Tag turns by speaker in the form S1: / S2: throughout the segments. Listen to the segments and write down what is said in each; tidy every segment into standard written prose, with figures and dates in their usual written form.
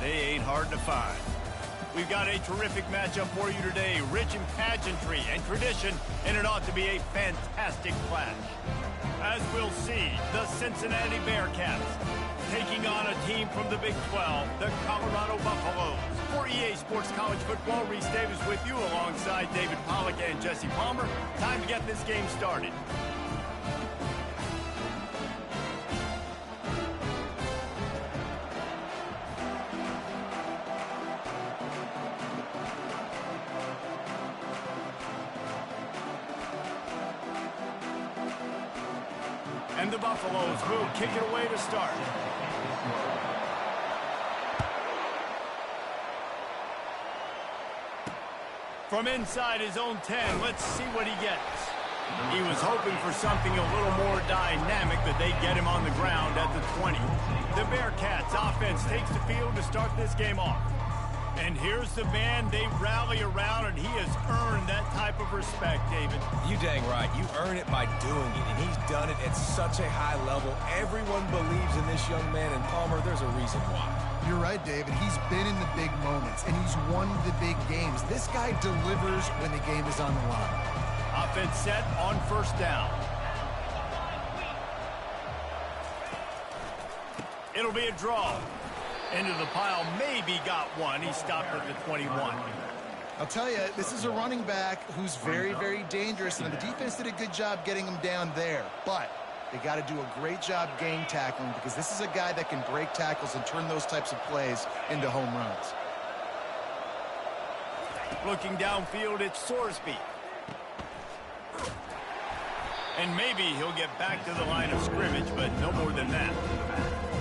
S1: they ain't hard to find. We've got a terrific matchup for you today, rich in pageantry and tradition, and it ought to be a fantastic clash. As we'll see, the Cincinnati Bearcats taking on a team from the Big 12, the Colorado Buffaloes. For EA Sports College Football, Reese Davis with you alongside David Pollack and Jesse Palmer. Time to get this game started. And the Buffaloes will kick it away to start. From inside his own 10, let's see what he gets. He was hoping for something a little more dynamic, but they get him on the ground at the 20. The Bearcats offense takes the field to start this game off. And here's the man they rally around, and he has earned that type of respect, David.
S2: You dang right. You earn it by doing it, and he's done it at such a high level. Everyone believes in this young man, and Palmer, there's a reason why.
S3: You're right, David. He's been in the big moments, and he's won the big games. This guy delivers when the game is on the line.
S1: Offense set on first down. It'll be a draw. Into the pile, maybe got one. He stopped at the 21.
S3: I'll tell you, this is a running back who's very, very dangerous, and the defense did a good job getting him down there. But they got to do a great job game tackling, because this is a guy that can break tackles and turn those types of plays into home runs.
S1: Looking downfield, it's Sorsby. And maybe he'll get back to the line of scrimmage, but no more than that.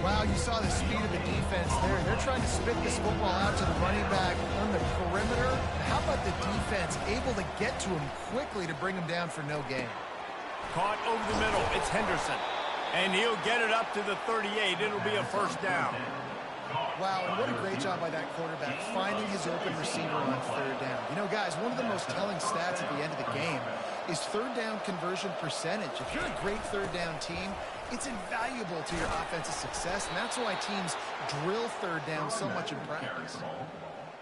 S3: Wow, you saw the speed of the defense there. They're trying to spit this football out to the running back on the perimeter. How about the defense able to get to him quickly to bring him down for no gain?
S1: Caught over the middle. It's Henderson. And he'll get it up to the 38. It'll be a first down.
S3: Wow, and what a great job by that quarterback finding his open receiver on third down. You know, guys, one of the most telling stats at the end of the game is third down conversion percentage. If you're a great third down team, it's invaluable to your offensive success, and that's why teams drill third down so much in practice.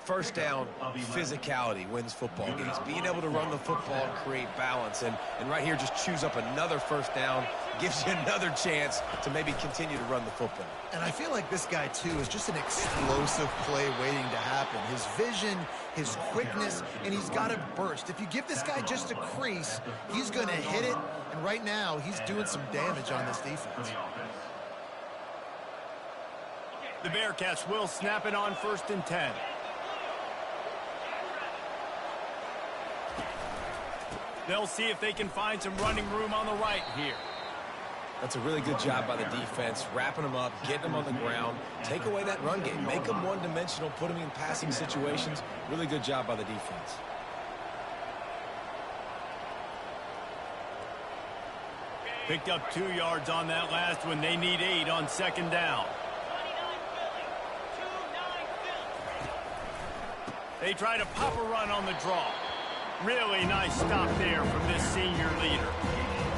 S2: First down, physicality wins football games. Being able to run the football and create balance. And right here, just choose up another first down, gives you another chance to maybe continue to run the football.
S3: And I feel like this guy, too, is just an explosive play waiting to happen. His vision, his quickness, and he's got a burst. If you give this guy just a crease, he's going to hit it. And right now, he's doing some damage on this defense.
S1: The Bearcats will snap it on first and 10. They'll see if they can find some running room on the right here.
S2: That's a really good job by the defense, wrapping them up, getting them on the ground. Take away that run game. Make them one-dimensional, put them in passing situations. Really good job by the defense.
S1: Picked up 2 yards on that last one. They need 8 on second down. They try to pop a run on the draw. Really nice stop there from this senior leader.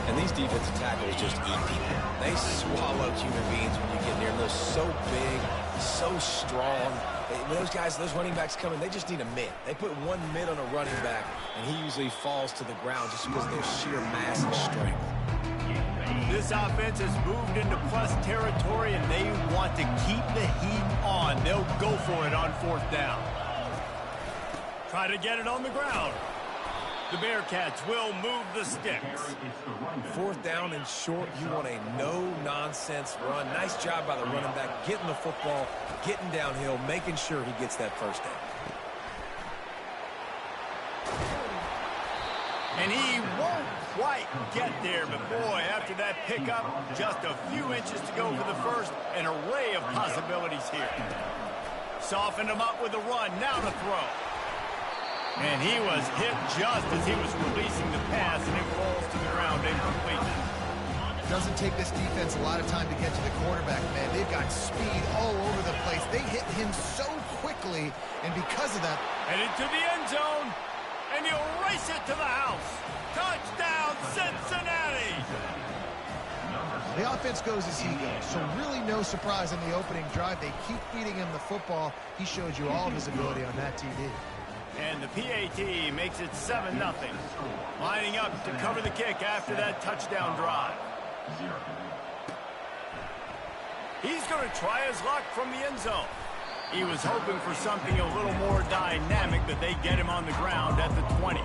S2: And these defensive tackles just eat people. They swallow human beings when you get near them. They're so big, so strong. When those guys, those running backs come in, they just need a mid. They put one mid on a running back, and he usually falls to the ground just because of their sheer mass and strength.
S1: This offense has moved into plus territory, and they want to keep the heat on. They'll go for it on fourth down. Try to get it on the ground. The Bearcats will move the sticks.
S2: Fourth down and short, you want a no-nonsense run. Nice job by the running back, getting the football, getting downhill, making sure he gets that first down.
S1: And he won't quite get there, but boy, after that pickup, just a few inches to go for the first. An array of possibilities here. Softened him up with a run, now to throw. And he was hit just as he was releasing the pass, and it falls to the ground incomplete.
S3: Doesn't take this defense a lot of time to get to the quarterback, man. They've got speed all over the place. They hit him so quickly, and because of that...
S1: Headed to the end zone, and he'll race it to the house. Touchdown, Cincinnati!
S3: The offense goes as he goes, so really no surprise in the opening drive. They keep feeding him the football. He showed you all of his ability on that TV.
S1: And the PAT makes it 7-0. Lining up to cover the kick after that touchdown drive. He's going to try his luck from the end zone. He was hoping for something a little more dynamic, but they get him on the ground at the 20.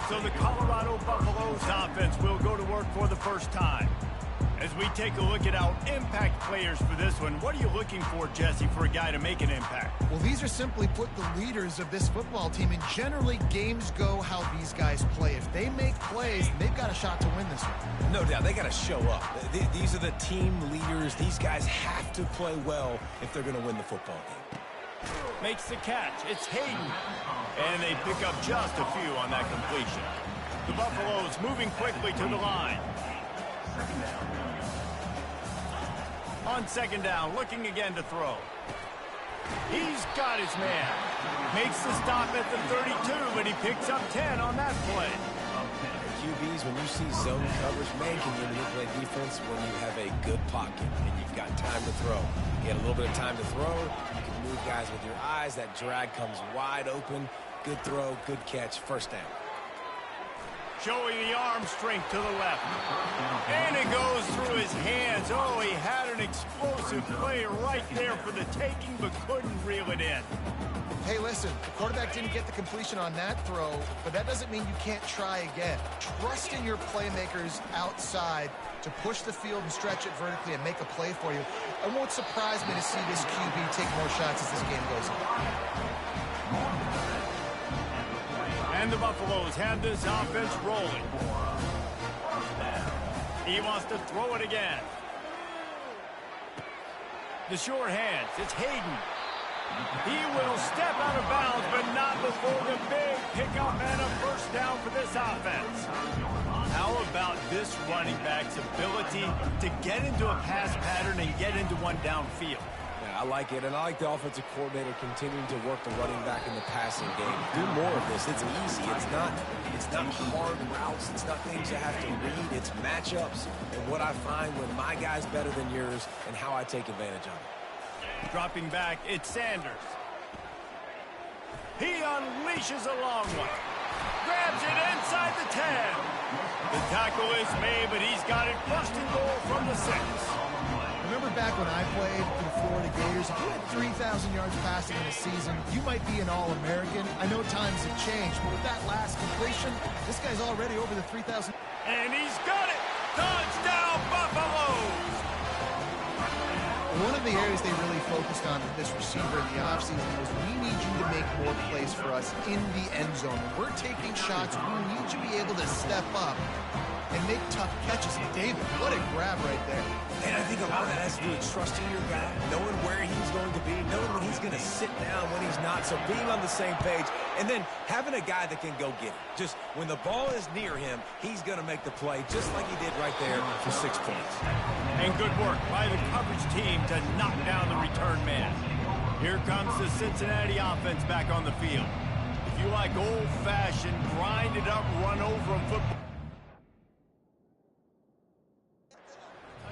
S1: So the Colorado Buffaloes offense will go to work for the first time. As we take a look at our impact players for this one, what are you looking for, Jesse, for a guy to make an impact?
S3: Well, these are simply put the leaders of this football team, and generally games go how these guys play. If they make plays, they've got a shot to win this one.
S2: No doubt, they got to show up. These are the team leaders. These guys have to play well if they're going to win the football game.
S1: Makes the catch. It's Hayden. And they pick up just a few on that completion. The Buffaloes moving quickly to the line. On second down, looking again to throw. He's got his man. Makes the stop at the 32, but he picks up 10 on that play.
S2: QBs, when you see zone coverage, man, can you manipulate defense when you have a good pocket and you've got time to throw. You get a little bit of time to throw. You can move guys with your eyes. That drag comes wide open. Good throw, good catch, first down.
S1: Showing the arm strength to the left. And it goes through his hands. Oh, he had an explosive play right there for the taking, but couldn't reel it in.
S3: Hey, listen, the quarterback didn't get the completion on that throw, but that doesn't mean you can't try again. Trust in your playmakers outside to push the field and stretch it vertically and make a play for you. It won't surprise me to see this QB take more shots as this game goes on.
S1: And the Buffaloes have this offense rolling. He wants to throw it again. The short hands. It's Hayden. He will step out of bounds, but not before the big pickup and a first down for this offense. How about this running back's ability to get into a pass pattern and get into one downfield?
S2: I like it, and I like the offensive coordinator continuing to work the running back in the passing game. Do more of this. It's easy. It's not hard routes. It's not things you have to read. It's matchups and what I find when my guy's better than yours and how I take advantage of it.
S1: Dropping back, it's Sanders. He unleashes a long one. Grabs it inside the 10. The tackle is made, but he's got it first and goal from the 6.
S3: Remember back when I played for the Florida Gators, if you had 3,000 yards passing in a season, you might be an All-American. I know times have changed, but with that last completion, this guy's already over the 3,000.
S1: And he's got it! Touchdown, Buffaloes!
S3: One of the areas they really focused on with this receiver in the offseason was we need you to make more plays for us in the end zone. When we're taking shots, we need you to be able to step up and make tough catches. David, what a grab right there.
S2: And I think a lot of that has to do with trusting your guy, knowing where he's going to be, knowing when he's going to sit down, when he's not. So being on the same page, and then having a guy that can go get it. Just when the ball is near him, he's going to make the play, just like he did right there for 6 points.
S1: And good work by the coverage team to knock down the return man. Here comes the Cincinnati offense back on the field. If you like old-fashioned, grind it up, run over them football.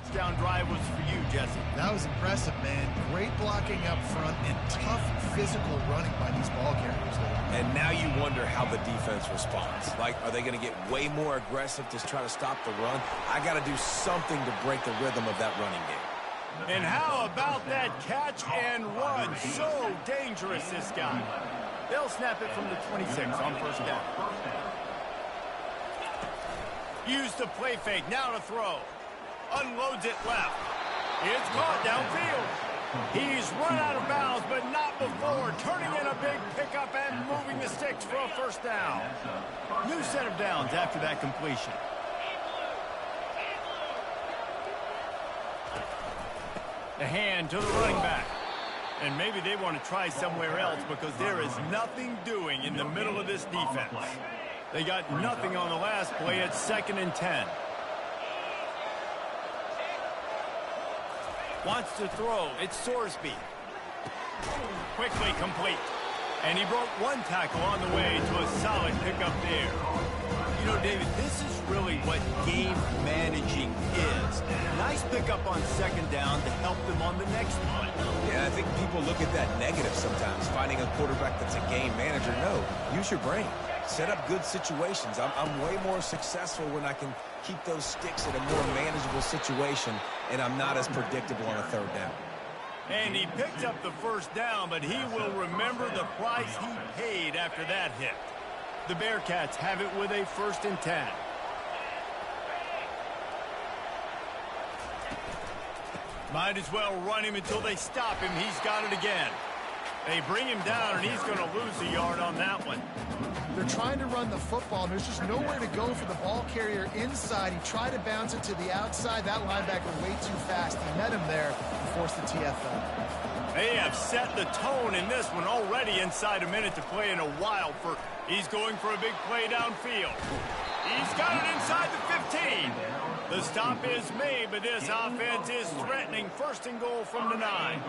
S1: Touchdown drive was for you, Jesse.
S3: That was impressive, man. Great blocking up front and tough physical running by these ball carriers there.
S2: And now you wonder how the defense responds. Like, are they going to get way more aggressive to try to stop the run? I got to do something to break the rhythm of that running game.
S1: And how about that catch and run? So dangerous, this guy. They'll snap it from the 26 on first down. Use the play fake, now to throw. Unloads it left. It's caught downfield. He's run out of bounds, but not before turning in a big pickup and moving the sticks for a first down. New set of downs after that completion. The hand to the running back. And maybe they want to try somewhere else because there is nothing doing in the middle of this defense. They got nothing on the last play. It's 2nd and 10. Wants to throw. It's Sorsby. Quickly complete. And he broke one tackle on the way to a solid pickup there. You know, David, this is really what game managing is. Nice pickup on second down to help them on the next play.
S2: Yeah, I think people look at that negative sometimes, finding a quarterback that's a game manager. No, use your brain. Set up good situations. I'm way more successful when I can keep those sticks in a more manageable situation, and I'm not as predictable on a third down.
S1: And he picked up the first down, but he will remember the price he paid after that hit. The Bearcats have it with a 1st and 10. Might as well run him until they stop him. He's got it again. They bring him down, and he's going to lose a yard on that one.
S3: They're trying to run the football, and there's just nowhere to go for the ball carrier inside. He tried to bounce it to the outside. That linebacker way too fast. He met him there and forced the TFL.
S1: They have set the tone in this one already inside a minute to play in a while. He's going for a big play downfield. He's got it inside the 15. The stop is made, but this offense is threatening 1st and goal from the 9.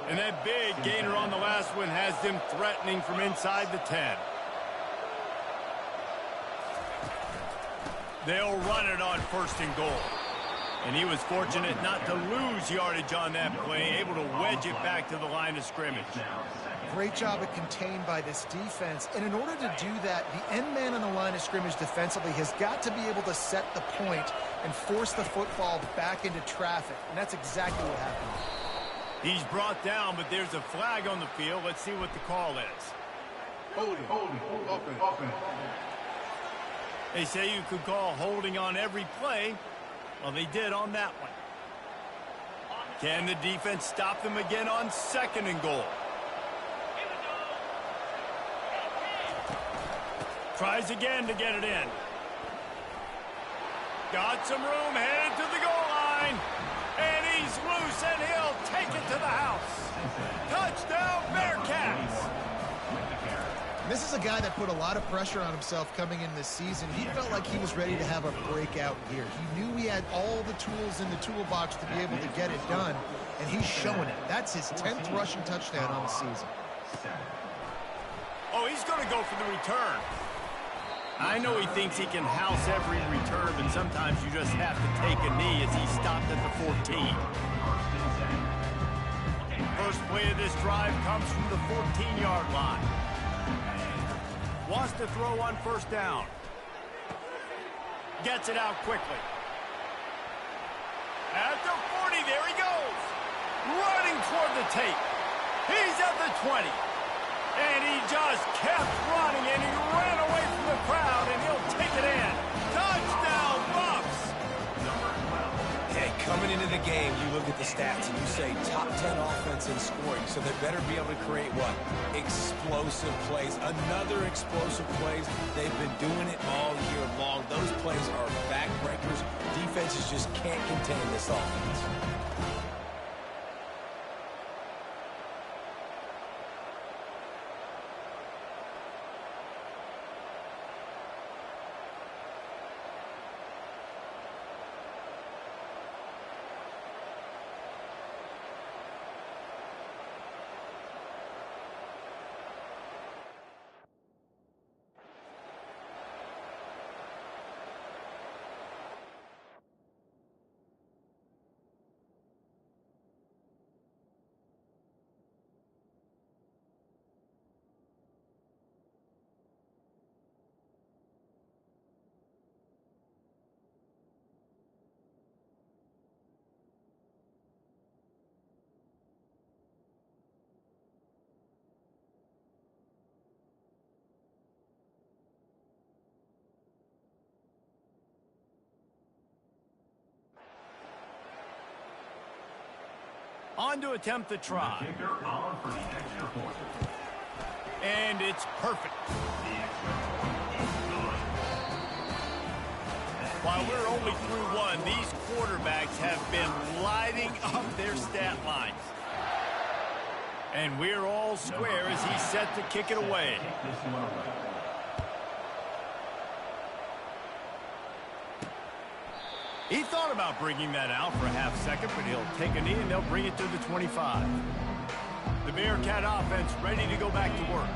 S1: And that big gainer on the last one has them threatening from inside the 10. They'll run it on 1st and goal. And he was fortunate not to lose yardage on that play, able to wedge it back to the line of scrimmage.
S3: Great job of contained by this defense. And in order to do that, the end man on the line of scrimmage defensively has got to be able to set the point and force the football back into traffic. And that's exactly what happened.
S1: He's brought down, but there's a flag on the field. Let's see what the call is.
S4: Holding, open.
S1: They say you could call holding on every play. Well, they did on that one. Can the defense stop them again on 2nd and goal? Tries again to get it in. Got some room, headed to the goal line. And he's loose, and he'll take it to the house. Touchdown, Bearcats!
S3: This is a guy that put a lot of pressure on himself coming in this season. He felt like he was ready to have a breakout year. He knew he had all the tools in the toolbox to be able to get it done, and he's showing it. That's his 10th rushing touchdown on the season.
S1: Oh, he's going to go for the return. I know he thinks he can house every return, but sometimes you just have to take a knee as he stopped at the 14. First play of this drive comes from the 14-yard line. Wants to throw on 1st down. Gets it out quickly. At the 40, there he goes. Running toward the tape. He's at the 20. And he just kept running, and he ran away from the crowd, and he'll take it in. Touchdown, Bucks!
S2: Okay, coming into the game, you look at the stats and you say top 10 offense in scoring, so they better be able to create what? Explosive plays. Another explosive plays. They've been doing it all year long. Those plays are backbreakers. Defenses just can't contain this offense.
S1: On to attempt the try. And it's perfect. While we're only through one, these quarterbacks have been lighting up their stat lines. And we're all square as he's set to kick it away. He thought about bringing that out for a half second, but he'll take a knee and they'll bring it to the 25. The Bearcat offense ready to go back to work.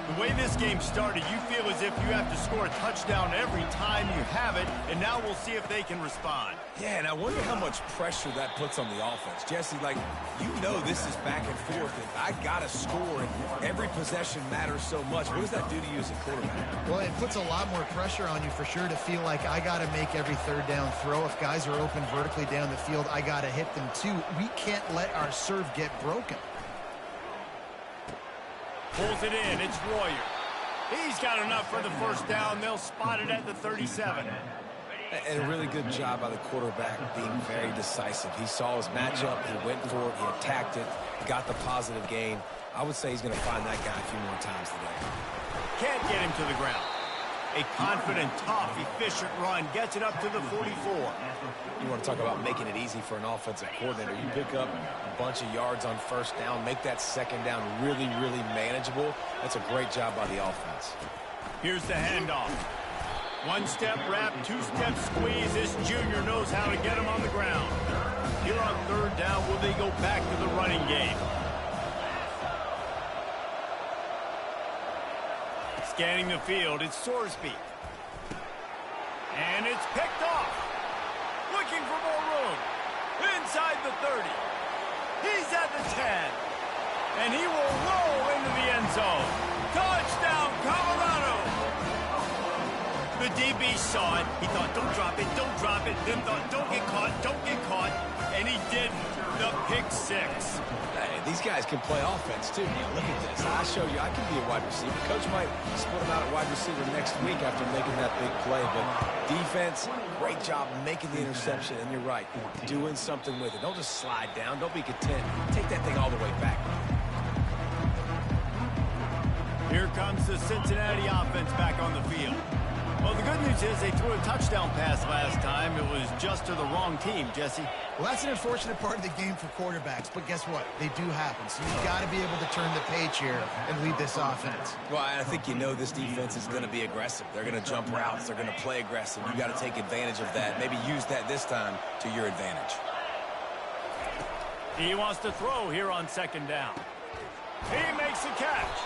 S1: The way this game started, you feel as if you have to score a touchdown every time you have it, and now we'll see if they can respond.
S2: Yeah, and I wonder how much pressure that puts on the offense. Jesse, like, you know this is back and forth, and I got to score, and every possession matters so much. What does that do to you as a quarterback?
S3: Well, it puts a lot more pressure on you for sure to feel like I got to make every third down throw. If guys are open vertically down the field, I got to hit them too. We can't let our serve get broken.
S1: Pulls it in. It's Royer. He's got enough for the first down. They'll spot it at the 37.
S2: And a really good job by the quarterback being very decisive. He saw his matchup. He went for it. He attacked it. Got the positive gain. I would say he's going to find that guy a few more times today.
S1: Can't get him to the ground. A confident, tough, efficient run gets it up to the 44.
S2: You want to talk about making it easy for an offensive coordinator. You pick up a bunch of yards on first down, make that second down really, really manageable. That's a great job by the offense.
S1: Here's the handoff. One-step wrap, two-step squeeze. This junior knows how to get him on the ground. Here on third down, will they go back to the running game? Scanning the field, it's Sorsby. And it's picked off. Looking for more room. Inside the 30. He's at the 10. And he will roll into the end zone. Touchdown, Colorado! The DB saw it. He thought, don't drop it, don't drop it. Then thought, don't get caught, don't get caught. And he didn't. The pick six.
S2: Hey, these guys can play offense, too. Look at this. I show you I can be a wide receiver. Coach might split him out at wide receiver next week after making that big play. But defense, great job making the interception. And you're right, doing something with it. Don't just slide down. Don't be content. Take that thing all the way back.
S1: Here comes the Cincinnati offense back on the field. Well, the good news is they threw a touchdown pass last time. It was just to the wrong team, Jesse.
S3: Well, that's an unfortunate part of the game for quarterbacks, but guess what? They do happen, so you've got to be able to turn the page here and lead this offense.
S2: Well, I think you know this defense is going to be aggressive. They're going to jump routes. They're going to play aggressive. You got to take advantage of that. Maybe use that this time to your advantage.
S1: He wants to throw here on second down. He makes the catch.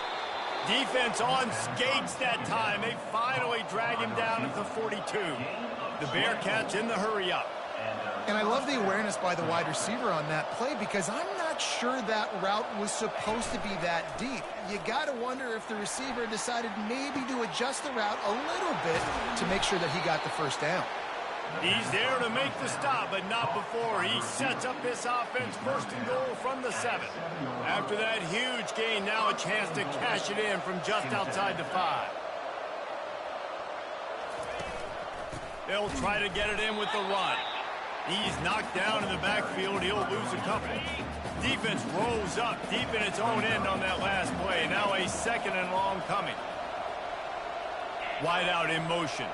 S1: Defense on skates that time. They finally drag him down at the 42. The Bearcats in the hurry-up.
S3: And I love the awareness by the wide receiver on that play because I'm not sure that route was supposed to be that deep. You got to wonder if the receiver decided maybe to adjust the route a little bit to make sure that he got the first down.
S1: He's there to make the stop, but not before. He sets up this offense first and goal from the 7. After that huge gain, now a chance to cash it in from just outside the 5. They'll try to get it in with the run. He's knocked down in the backfield. He'll lose a couple. Defense rolls up deep in its own end on that last play. Now a second and long coming. Wide out in motion.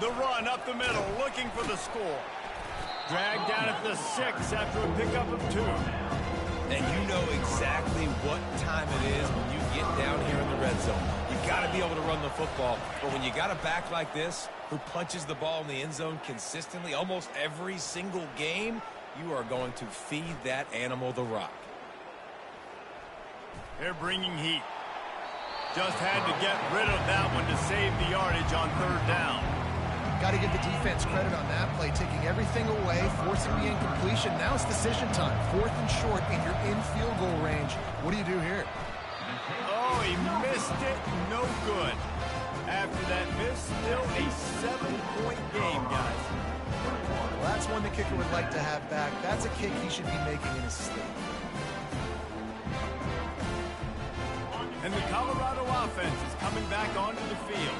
S1: The run up the middle, looking for the score. Dragged down at the 6 after a pickup of 2.
S2: And you know exactly what time it is when you get down here in the red zone. You've got to be able to run the football. But when you got a back like this who punches the ball in the end zone consistently almost every single game, you are going to feed that animal the rock.
S1: They're bringing heat. Just had to get rid of that one to save the yardage on third down.
S3: Got to give the defense credit on that play, taking everything away, forcing the incompletion. Now it's decision time. 4th and short, and you're in field goal range. What do you do here?
S1: Oh, he missed it. No good. After that miss, still a 7-point game, guys.
S3: Well, that's one the kicker would like to have back. That's a kick he should be making in his sleep.
S1: And the Colorado offense is coming back onto the field.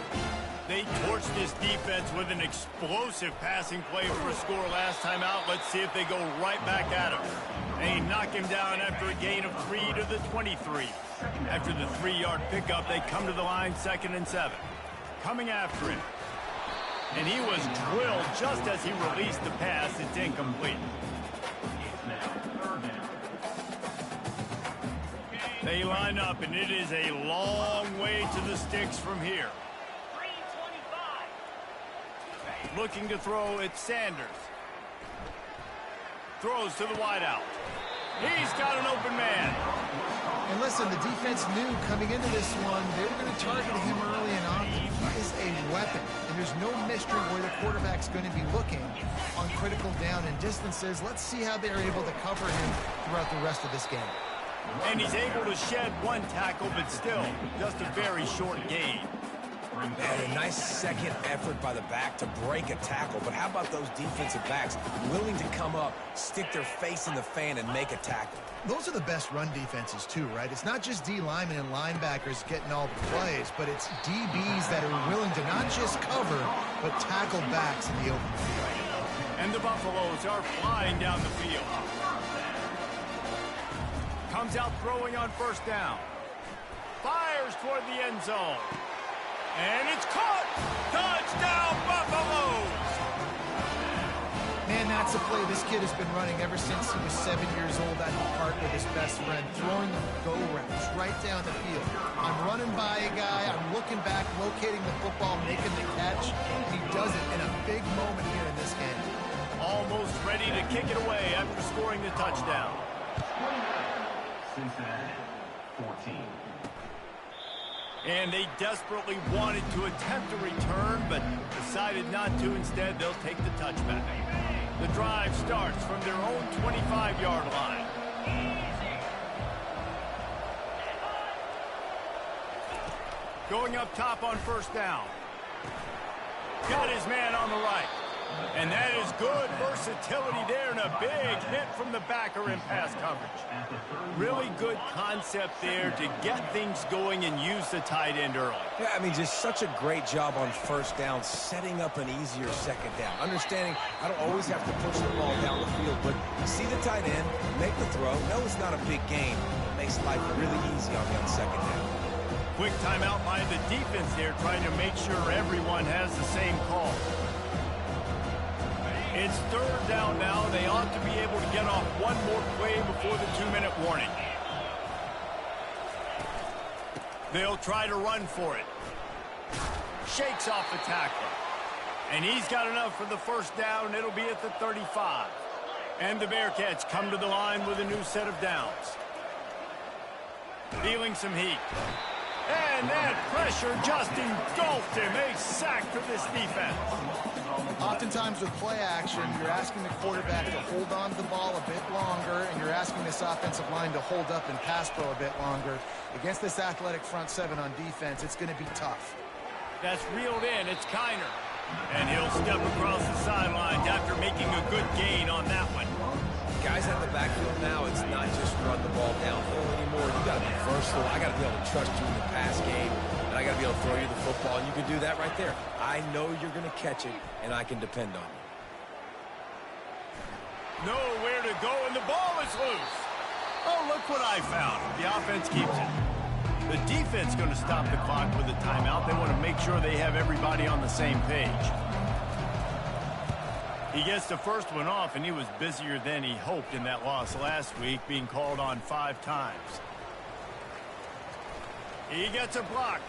S1: They torched this defense with an explosive passing play for a score last time out. Let's see if they go right back at him. They knock him down after a gain of 3 to the 23. After the 3-yard pickup, they come to the line 2nd and 7. Coming after him. And he was drilled just as he released the pass. It's incomplete. They line up, and it is a long way to the sticks from here. Looking to throw, it's Sanders. Throws to the wideout. He's got an open man.
S3: And let's listen, the defense knew coming into this one, they were going to target him early and often. He is a weapon, and there's no mystery where the quarterback's going to be looking on critical down and distances. Let's see how they're able to cover him throughout the rest of this game.
S1: And he's able to shed one tackle, but still just a very short gain.
S2: Man, a nice second effort by the back to break a tackle. But how about those defensive backs willing to come up, stick their face in the fan, and make a tackle?
S3: Those are the best run defenses, too, right? It's not just D linemen and linebackers getting all the plays, but it's DBs that are willing to not just cover, but tackle backs in the open field.
S1: And the Buffaloes are flying down the field. Comes out throwing on first down. Fires toward the end zone. And it's caught! Touchdown, Buffaloes!
S3: Man, that's a play this kid has been running ever since he was 7 years old at the park with his best friend, throwing the go routes right down the field. I'm running by a guy, I'm looking back, locating the football, making the catch, and he does it in a big moment here in this game.
S1: Almost ready to kick it away after scoring the touchdown.
S5: Cincinnati, 14.
S1: And they desperately wanted to attempt a return, but decided not to. Instead, they'll take the touchback. The drive starts from their own 25-yard line. Going up top on first down. Got his man on the right. And that is good versatility there, and a big hit from the backer in pass coverage. Really good concept there to get things going and use the tight end early.
S2: Yeah, I mean, just such a great job on first down, setting up an easier second down. Understanding I don't always have to push the ball down the field, but see the tight end, make the throw. No, it's not a big gain. It makes life really easy on me on second down.
S1: Quick timeout by the defense there, trying to make sure everyone has the same call. It's third down now. They ought to be able to get off one more play before the 2-minute warning. They'll try to run for it. Shakes off the tackler. And he's got enough for the first down. It'll be at the 35. And the Bearcats come to the line with a new set of downs. Feeling some heat. And that pressure just engulfed him. A sack for this defense.
S3: Oftentimes with play action, you're asking the quarterback to hold on to the ball a bit longer, and you're asking this offensive line to hold up and pass pro a bit longer. Against this athletic front seven on defense, it's going to be tough.
S1: That's reeled in. It's Kiner. And he'll step across the sidelines after making a good gain on that one.
S2: Guys at the backfield now, it's not just run the ball downhill anymore. You got to be versatile. I got to be able to trust you in the pass game, and I got to be able to throw you the football, and you can do that right there. I know you're going to catch it, and I can depend on you.
S1: Nowhere to go, and the ball is loose. Oh, look what I found. The offense keeps it. The defense going to stop the clock with a timeout. They want to make sure they have everybody on the same page. He gets the first one off, and he was busier than he hoped in that loss last week, being called on 5 times. He gets a block.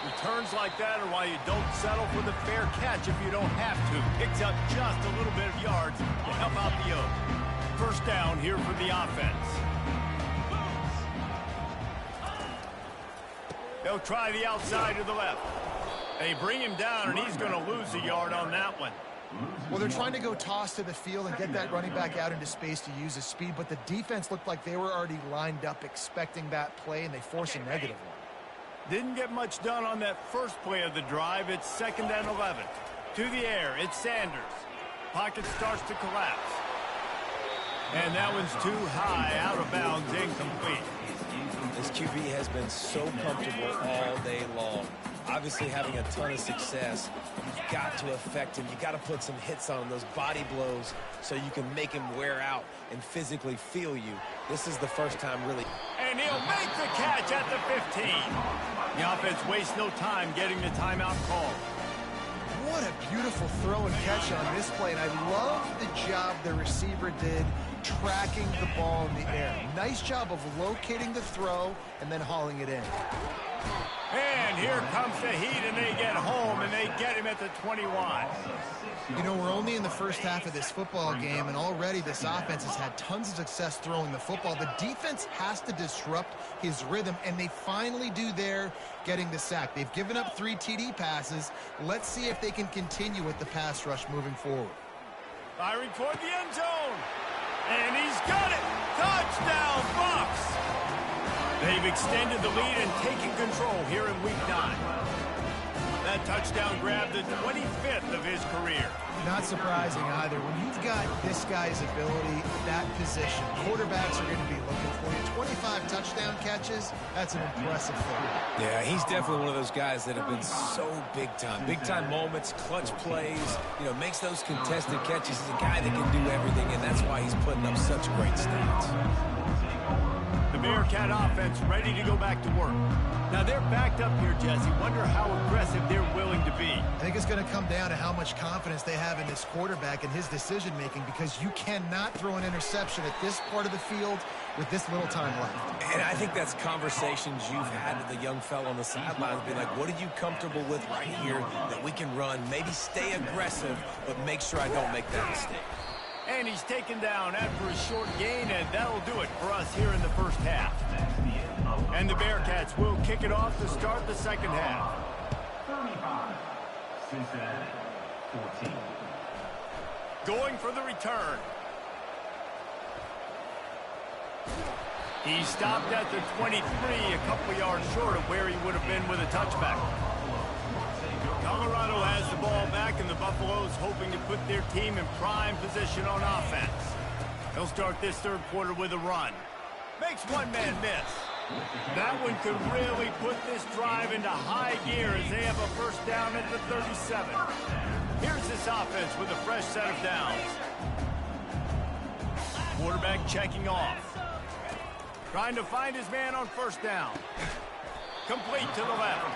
S1: Returns like that are why you don't settle for the fair catch if you don't have to. Picks up just a little bit of yards to help out the Oak. First down here for the offense. They'll try the outside to the left. They bring him down, and he's going to lose a yard on that one.
S3: Well, they're trying to go toss to the field and get that running back out into space to use his speed, but the defense looked like they were already lined up expecting that play, and they force a negative one.
S1: Didn't get much done on that first play of the drive. It's 2nd and 11. To the air, it's Sanders. Pocket starts to collapse. And that one's too high, out of bounds, incomplete.
S2: This QB has been so comfortable all day long. Obviously having a ton of success. You've got to affect him. You've got to put some hits on him, those body blows, so you can make him wear out and physically feel you. This is the first time really.
S1: And he'll make the catch at the 15. The offense wastes no time getting the timeout call.
S3: What a beautiful throw and catch on this play, and I love the job the receiver did tracking the ball in the air. Nice job of locating the throw and then hauling it in.
S1: And here comes the heat, and they get home, and they get him at the 21.
S3: You know, we're only in the first half of this football game, and already this offense has had tons of success throwing the football. The defense has to disrupt his rhythm, and they finally do there, getting the sack. They've given up 3 TD passes. Let's see if they can continue with the pass rush moving forward.
S1: Firing toward the end zone. And he's got it. Touchdown, Bucks. They've extended the lead and taken control here in Week 9. That touchdown grabbed the 25th of his career.
S3: Not surprising either. When you've got this guy's ability at that position, quarterbacks are going to be looking for you. 25 touchdown catches, that's an impressive thing.
S2: Yeah, he's definitely one of those guys that have been so big time. Big time moments, clutch plays, makes those contested catches. He's a guy that can do everything, and that's why he's putting up such great stats.
S1: The Bearcat offense ready to go back to work. Now they're backed up here, Jesse. Wonder how aggressive they're willing to be.
S3: I think it's going to come down to how much confidence they have in this quarterback and his decision-making, because you cannot throw an interception at this part of the field with this little time left.
S2: And I think that's conversations you've had with the young fellow on the sidelines. Be like, what are you comfortable with right here that we can run? Maybe stay aggressive, but make sure I don't make that mistake.
S1: And he's taken down after a short gain, and that'll do it for us here in the first half. And the Bearcats will kick it off to start the second half.
S5: 35, Cincinnati, 14.
S1: Going for the return. He stopped at the 23, a couple yards short of where he would have been with a touchback. Colorado has the ball back, and the Buffaloes hoping to put their team in prime position on offense. They'll start this third quarter with a run. Makes one man miss. That one could really put this drive into high gear as they have a first down at the 37. Here's this offense with a fresh set of downs. Quarterback checking off. Trying to find his man on first down. Complete to the left.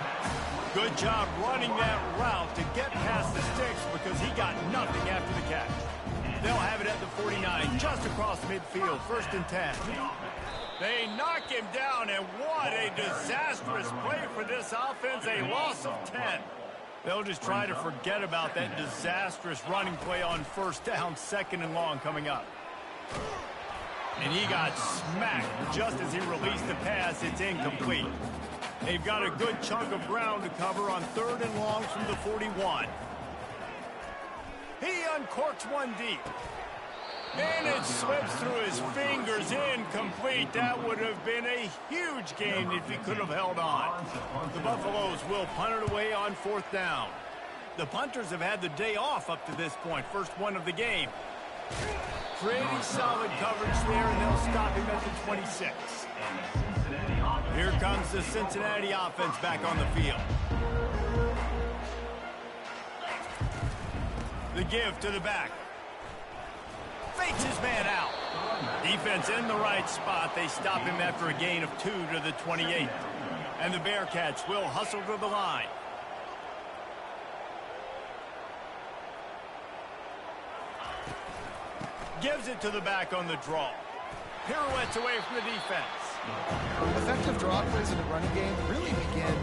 S1: Good job running that route to get past the sticks because he got nothing after the catch. They'll have it at the 49, just across midfield, 1st and 10. They knock him down, and what a disastrous play for this offense, a loss of 10. They'll just try to forget about that disastrous running play on first down, 2nd and long coming up. And he got smacked just as he released the pass. It's incomplete. They've got a good chunk of ground to cover on 3rd and long from the 41. He uncorks one deep. And it slips through his fingers, incomplete. That would have been a huge gain if he could have held on. The Buffaloes will punt it away on 4th down. The punters have had the day off up to this point, first one of the game. Pretty solid coverage there, and they'll stop him at the 26. Here comes the Cincinnati offense back on the field. The give to the back. Fakes his man out. Defense in the right spot. They stop him after a gain of 2 to the 28. And the Bearcats will hustle to the line. Gives it to the back on the draw. Pirouettes away from the defense.
S3: Effective draw plays in the running game really begin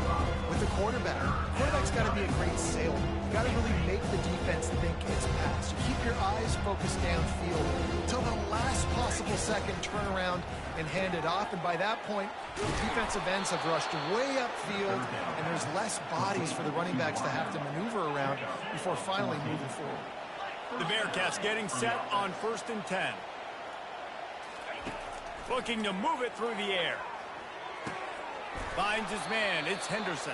S3: with the quarterback. The quarterback's got to be a great sailor. You've got to really make the defense think it's pass. You keep your eyes focused downfield until the last possible second, turn around and hand it off. And by that point, the defensive ends have rushed way upfield, and there's less bodies for the running backs to have to maneuver around before finally moving forward.
S1: The Bearcats getting set on 1st and 10. Looking to move it through the air. Finds his man. It's Henderson.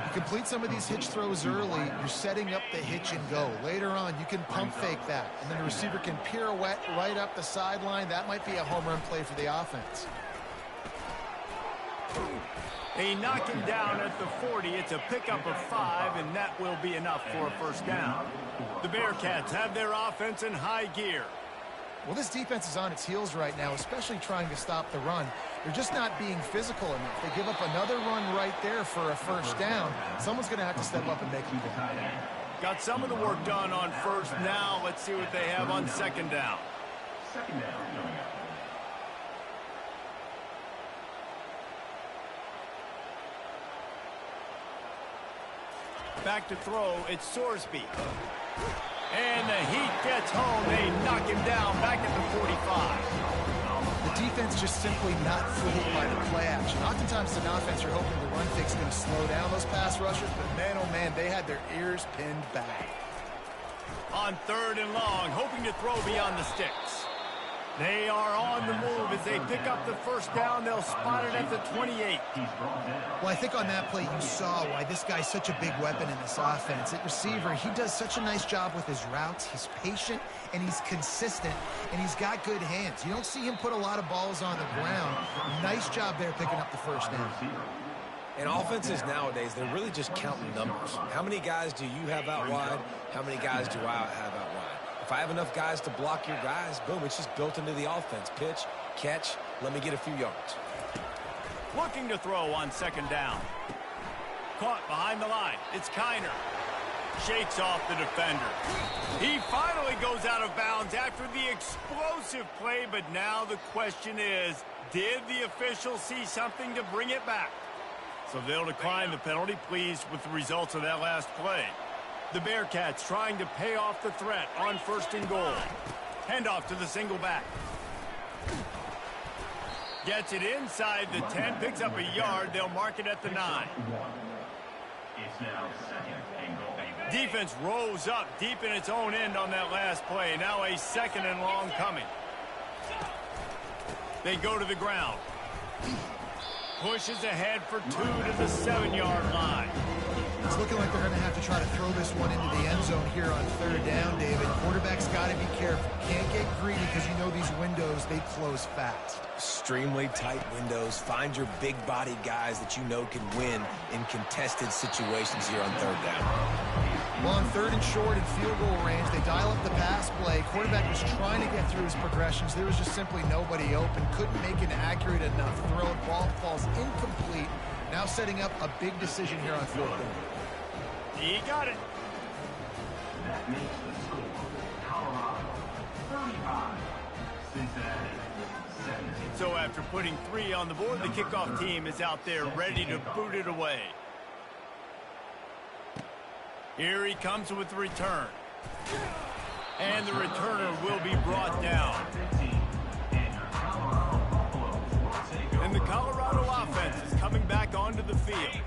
S3: You complete some of these hitch throws early, you're setting up the hitch and go. Later on, you can pump fake that, and then the receiver can pirouette right up the sideline. That might be a home run play for the offense.
S1: They knock him down at the 40. It's a pickup of 5, and that will be enough for a first down. The Bearcats have their offense in high gear.
S3: Well, this defense is on its heels right now, especially trying to stop the run. They're just not being physical enough. They give up another run right there for a first down. Someone's going to have to step up and make a play.
S1: Got some of the work done on first. Now let's see what they have on 2nd down.
S5: Second down coming up.
S1: Back to throw, it's Sorsby. And the heat gets home. They knock him down back at the 45.
S3: The defense just simply not fooled by the play action. Oftentimes, an offense, you're hoping the run fake is going to slow down those pass rushers, but man, oh man, they had their ears pinned back.
S1: On 3rd and long, hoping to throw beyond the sticks. They are on the move as they pick up the first down. They'll spot it at the 28.
S3: Well, I think on that play you saw why this guy's such a big weapon in this offense. At receiver, he does such a nice job with his routes. He's patient, and he's consistent, and he's got good hands. You don't see him put a lot of balls on the ground. Nice job there picking up the first down.
S2: And offenses nowadays, they're really just counting numbers. How many guys do you have out wide? How many guys do I have out wide? If I have enough guys to block your guys, boom, it's just built into the offense. Pitch, catch, let me get a few yards.
S1: Looking to throw on 2nd down. Caught behind the line. It's Kiner. Shakes off the defender. He finally goes out of bounds after the explosive play, but now the question is, did the official see something to bring it back? So they'll decline the penalty, pleased with the results of that last play. The Bearcats trying to pay off the threat on 1st and goal. Handoff to the single back. Gets it inside the 10, picks up a yard. They'll mark it at the 9.
S5: It's now 2nd and goal.
S1: Defense rose up deep in its own end on that last play. Now a 2nd and long coming. They go to the ground. Pushes ahead for 2 to the 7-yard line.
S3: It's looking like they're going to have to try to throw this one into the end zone here on 3rd down, David. Quarterback's got to be careful. Can't get greedy because you know these windows, they close fast.
S2: Extremely tight windows. Find your big-bodied guys that you know can win in contested situations here on 3rd down.
S3: Well, on 3rd and short and field goal range, they dial up the pass play. Quarterback was trying to get through his progressions. There was just simply nobody open. Couldn't make an accurate enough throw. Ball falls incomplete. Now setting up a big decision here on 4th down.
S1: He got it.
S5: That makes the score Colorado 35, Cincinnati 17.
S1: So after putting 3 on the board, the kickoff team is out there ready to boot it away. Here he comes with the return. And the returner will be brought down. And the Colorado offense is coming back onto the field.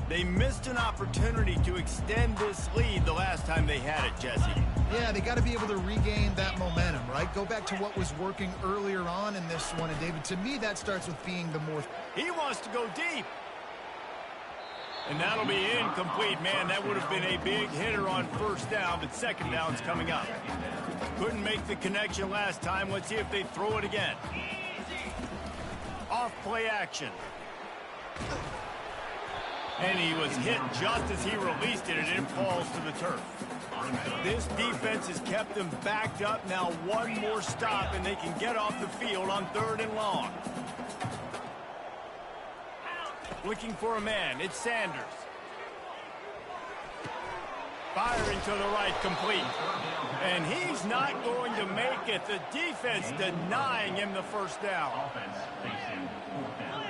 S1: They missed an opportunity to extend this lead the last time they had it, Jesse.
S3: Yeah, they got to be able to regain that momentum, right? Go back to what was working earlier on in this one. And, David, to me, that starts with being the more...
S1: He wants to go deep. And that'll be incomplete. Man, that would have been a big hitter on 1st down, but 2nd down's coming up. Couldn't make the connection last time. Let's see if they throw it again. Off play action. And he was hit just as he released it, and it falls to the turf. This defense has kept them backed up. Now one more stop, and they can get off the field on 3rd and long. Looking for a man. It's Sanders. Firing to the right, complete. And he's not going to make it. The defense denying him the 1st down.
S5: Offense facing 4th down.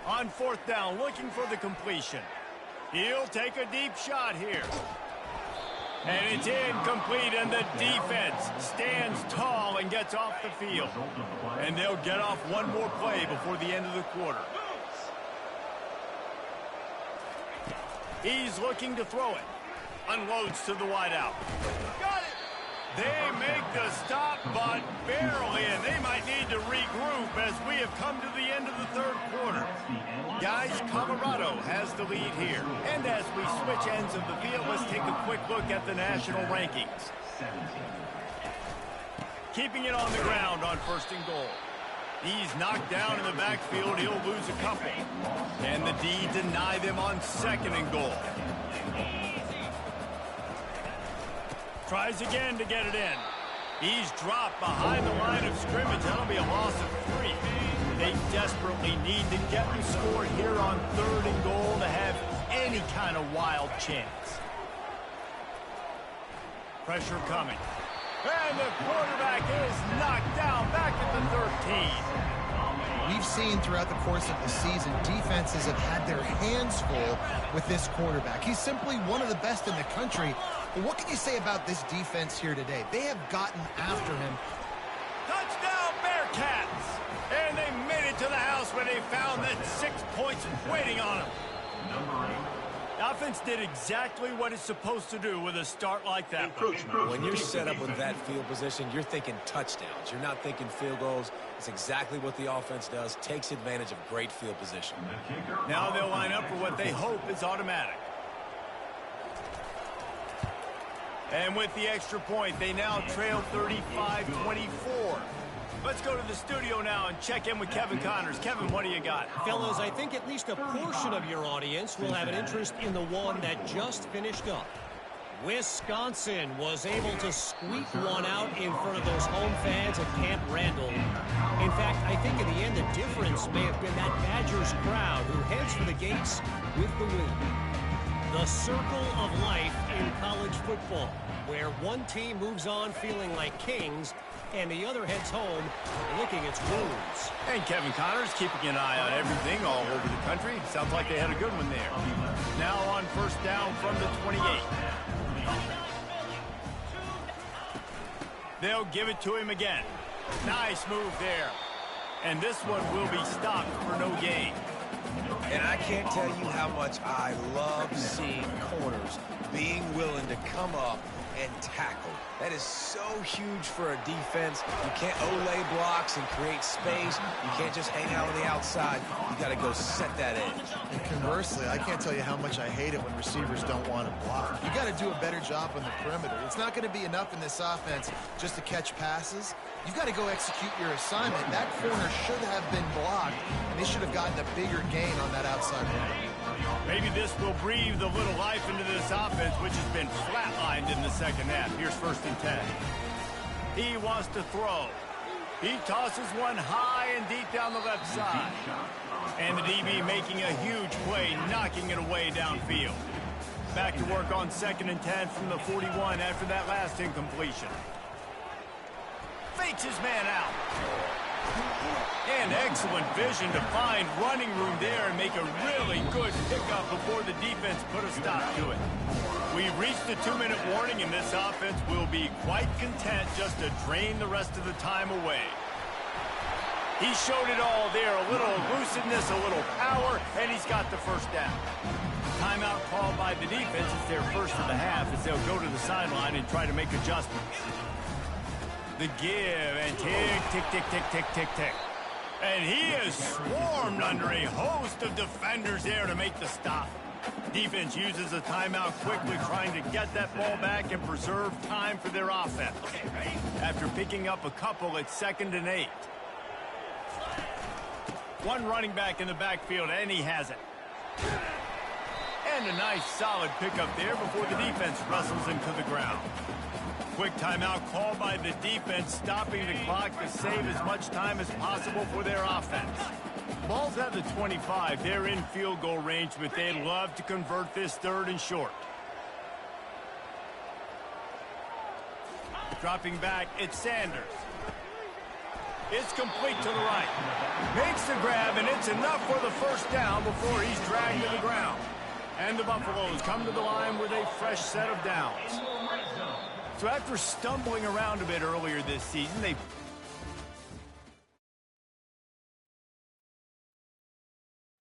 S1: On 4th down, looking for the completion. He'll take a deep shot here. And it's incomplete, and the defense stands tall and gets off the field. And they'll get off one more play before the end of the quarter. He's looking to throw it. Unloads to the wideout. Got it! They make the stop, but barely, and they might need to regroup as we have come to the end of the 3rd quarter. Guys, Colorado has the lead here. And as we switch ends of the field, let's take a quick look at the national rankings. Keeping it on the ground on 1st and goal. He's knocked down in the backfield. He'll lose a couple. And the D deny them on 2nd and goal. Tries again to get it in. He's dropped behind the line of scrimmage. That'll be a loss of 3. They desperately need to get the score here on 3rd and goal to have any kind of wild chance. Pressure coming. And the quarterback is knocked down back at the 13.
S3: We've seen throughout the course of the season, defenses have had their hands full with this quarterback. He's simply one of the best in the country. But what can you say about this defense here today? They have gotten after him.
S1: Touchdown, Bearcats! And they made it to the house where they found that 6 points waiting on them. The offense did exactly what it's supposed to do with a start like that.
S2: When you're set up with that field position, you're thinking touchdowns. You're not thinking field goals. It's exactly what the offense does, takes advantage of great field position.
S1: Now they'll line up for what they hope is automatic. And with the extra point, they now trail 35-24. Let's go to the studio now and check in with Kevin Connors. Kevin, what do you got?
S6: Fellas, I think at least a portion of your audience will have an interest in the one that just finished up. Wisconsin was able to squeak one out in front of those home fans at Camp Randall. In fact, I think in the end the difference may have been that Badgers crowd who heads for the gates with the win. The circle of life in college football, where one team moves on feeling like kings and the other heads home licking its wounds.
S1: And Kevin Connors keeping an eye on everything all over the country. Sounds like they had a good one there. Now on first down from the 28. They'll give it to him again. Nice move there. And this one will be stopped for no gain.
S2: And I can't tell you how much I love seeing corners being willing to come up and tackle. That is so huge for a defense. You can't Olay blocks and create space. You can't just hang out on the outside. You got to go set that edge.
S3: And conversely, I can't tell you how much I hate it when receivers don't want to block. You got to do a better job on the perimeter. It's not going to be enough in this offense just to catch passes. You've got to go execute your assignment. That corner should have been blocked, and they should have gotten a bigger gain on that outside run.
S1: Maybe this will breathe a little life into this offense, which has been flatlined in the second half. Here's 1st and 10. He wants to throw. He tosses one high and deep down the left side. And the DB making a huge play, knocking it away downfield. Back to work on 2nd and 10 from the 41 after that last incompletion. Fakes his man out. And excellent vision to find running room there and make a really good pickup before the defense put a stop to it. We've reached the 2-minute warning, and this offense will be quite content just to drain the rest of the time away. He showed it all there, a little elusiveness, a little power, and he's got the first down. Timeout called by the defense. It's their first of the half as they'll go to the sideline and try to make adjustments. The give, and tick, tick, tick, tick, tick, tick, tick. And he is swarmed under a host of defenders there to make the stop. Defense uses a timeout quickly, trying to get that ball back and preserve time for their offense. After picking up a couple, it's 2nd and 8. One running back in the backfield, and he has it. And a nice solid pickup there before the defense wrestles him to the ground. Quick timeout called by the defense, stopping the clock to save as much time as possible for their offense. Ball's at the 25. They're in field goal range, but they'd love to convert this 3rd and short. Dropping back, it's Sanders. It's complete to the right. Makes the grab, and it's enough for the first down before he's dragged to the ground. And the Buffaloes come to the line with a fresh set of downs. So after stumbling around a bit earlier this season, they